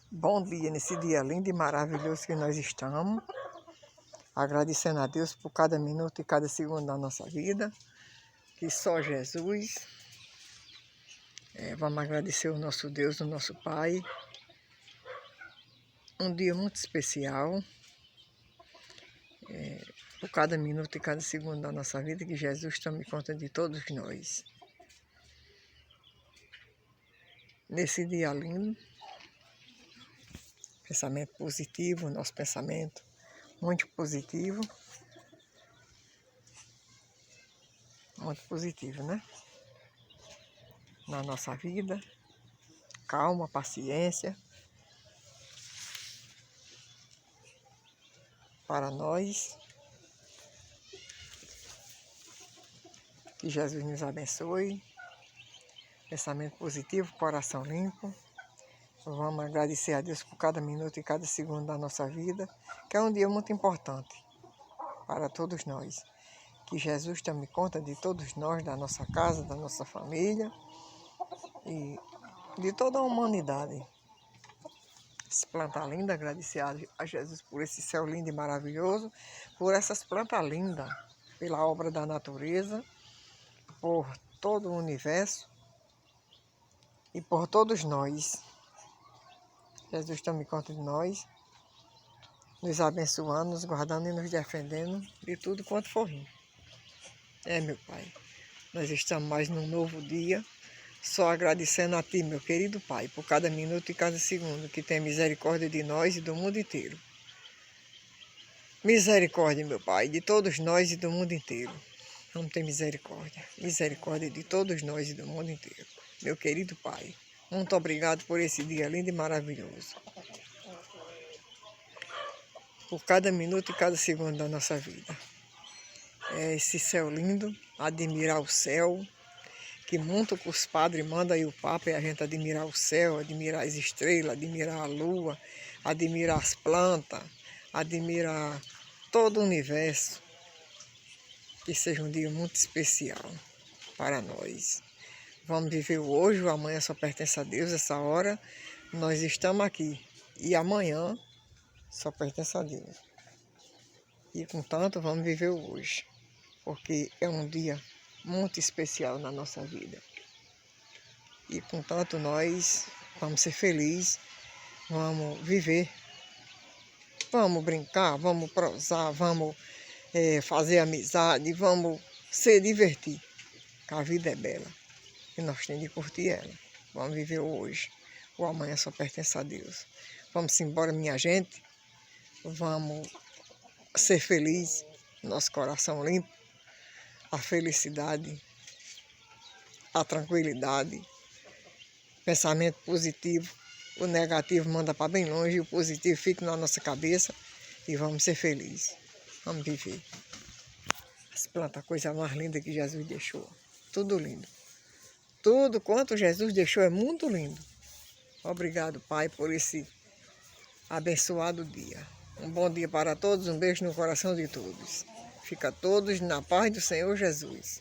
Bom dia, nesse dia lindo e maravilhoso que nós estamos, agradecendo a Deus por cada minuto e cada segundo da nossa vida, que só Jesus. Vamos agradecer o nosso Deus, o nosso Pai. Um dia muito especial, por cada minuto e cada segundo da nossa vida, que Jesus tome conta de todos nós. Nesse dia lindo, pensamento positivo, nosso pensamento muito positivo, né? Na nossa vida, calma, paciência, para nós. Que Jesus nos abençoe. Pensamento positivo, coração limpo. Vamos agradecer a Deus por cada minuto e cada segundo da nossa vida, que é um dia muito importante para todos nós. Que Jesus tome conta de todos nós, da nossa casa, da nossa família e de toda a humanidade. Esse planta lindo, agradecer a Jesus por esse céu lindo e maravilhoso, por essas plantas lindas, pela obra da natureza, por todo o universo e por todos nós. Jesus tome conta de nós, nos abençoando, nos guardando e nos defendendo de tudo quanto for ruim. Meu Pai, nós estamos mais num novo dia, só agradecendo a Ti, meu querido Pai, por cada minuto e cada segundo, que tem misericórdia de nós e do mundo inteiro. Misericórdia, meu Pai, de todos nós e do mundo inteiro. Vamos ter misericórdia. Misericórdia de todos nós e do mundo inteiro. Meu querido Pai, muito obrigado por esse dia lindo e maravilhoso. Por cada minuto e cada segundo da nossa vida. Esse céu lindo, admirar o céu, que muito que os padres mandam aí o Papa, é a gente admirar o céu, admirar as estrelas, admirar a lua, admirar as plantas, admirar todo o universo. Que seja um dia muito especial para nós. Vamos viver o hoje, o amanhã só pertence a Deus, essa hora nós estamos aqui. E amanhã só pertence a Deus. E, contanto, vamos viver o hoje, porque é um dia muito especial na nossa vida. E, contanto, nós vamos ser felizes, vamos viver, vamos brincar, vamos prosar, vamos fazer amizade, vamos se divertir, que a vida é bela e nós temos de curtir ela. Vamos viver o hoje, o amanhã só pertence a Deus. Vamos embora, minha gente, vamos ser felizes, nosso coração limpo, a felicidade, a tranquilidade, pensamento positivo. O negativo manda para bem longe e o positivo fica na nossa cabeça e vamos ser felizes. Vamos viver. As plantas, a coisa mais linda que Jesus deixou. Tudo lindo. Tudo quanto Jesus deixou é muito lindo. Obrigado, Pai, por esse abençoado dia. Um bom dia para todos, um beijo no coração de todos. Fica todos na paz do Senhor Jesus.